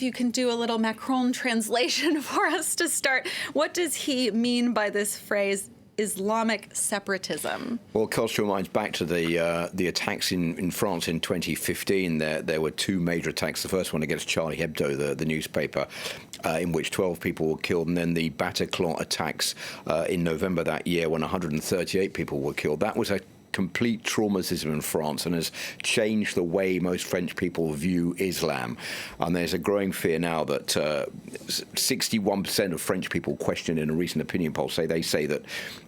you can do a little Macron translation for us to start. What does he mean by this phrase, Islamic separatism? Well, culture reminds back to the attacks in France in 2015. There were two major attacks. The first one against Charlie Hebdo, the newspaper, in which 12 people were killed, and then the Bataclan attacks in November that year when 138 people were killed. That was a complete traumatism in France and has changed the way most French people view Islam. And there's a growing fear now that 61% of French people questioned in a recent opinion poll say that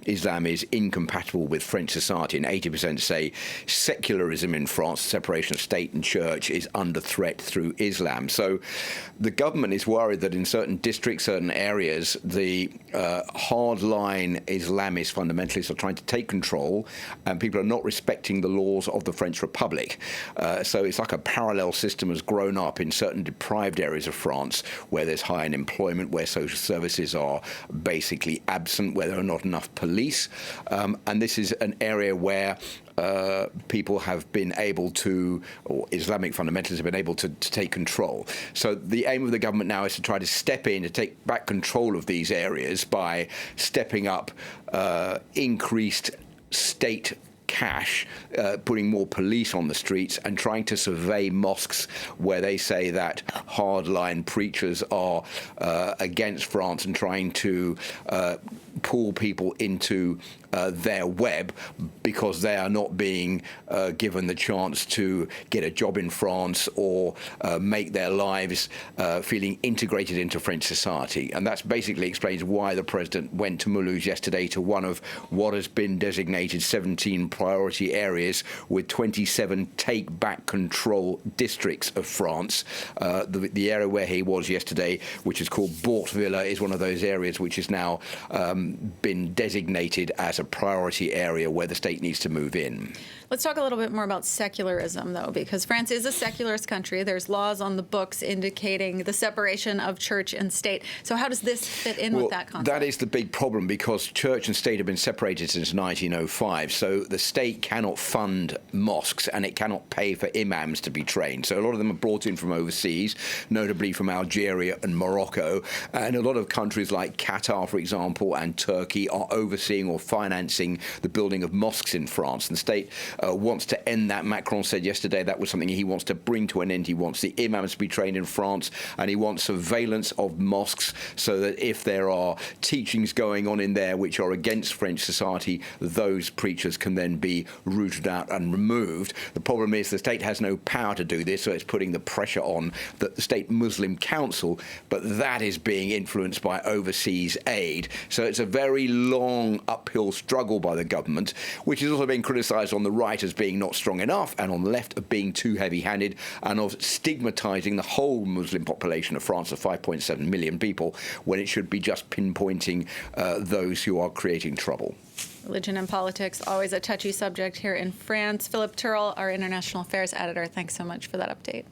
Islam is incompatible with French society, and 80% say secularism in France, separation of state and church, is under threat through Islam. So the government is worried that in certain districts, certain areas, the hardline Islamist fundamentalists are trying to take control, and people are not respecting the laws of the French Republic. So it's like a parallel system has grown up in certain deprived areas of France where there's high unemployment, where social services are basically absent, where there are not enough police. And this is an area where people have been able to, or Islamic fundamentalists have been able to take control. So the aim of the government now is to try to step in, to take back control of these areas by stepping up increased state cash, putting more police on the streets, and trying to survey mosques where they say that hardline preachers are against France, and trying to pull people into their web because they are not being given the chance to get a job in France or make their lives feeling integrated into French society. And that basically explains why the president went to Mulhouse yesterday, to one of what has been designated 17 priority areas with 27 take-back control districts of France. The area where he was yesterday, which is called Bortvilla, is one of those areas which is now been designated as a priority area where the state needs to move in. Let's talk a little bit more about secularism, though, because France is a secularist country. There's laws on the books indicating the separation of church and state. So how does this fit in with that concept? That is the big problem, because church and state have been separated since 1905. So the state cannot fund mosques and it cannot pay for imams to be trained. So a lot of them are brought in from overseas, notably from Algeria and Morocco. And a lot of countries like Qatar, for example, and Turkey are overseeing or financing the building of mosques in France. And the state wants to end that. Macron said yesterday that was something he wants to bring to an end. He wants the imams to be trained in France, and he wants surveillance of mosques so that if there are teachings going on in there which are against French society, those preachers can then be rooted out and removed. The problem is the state has no power to do this, so it's putting the pressure on the State Muslim Council, but that is being influenced by overseas aid. So it's a very long uphill struggle by the government, which is also being criticised on the right as being not strong enough, and on the left of being too heavy-handed and of stigmatising the whole Muslim population of France of 5.7 million people, when it should be just pinpointing those who are creating trouble. Religion and politics, always a touchy subject here in France. Philip Turrell, our international affairs editor, thanks so much for that update.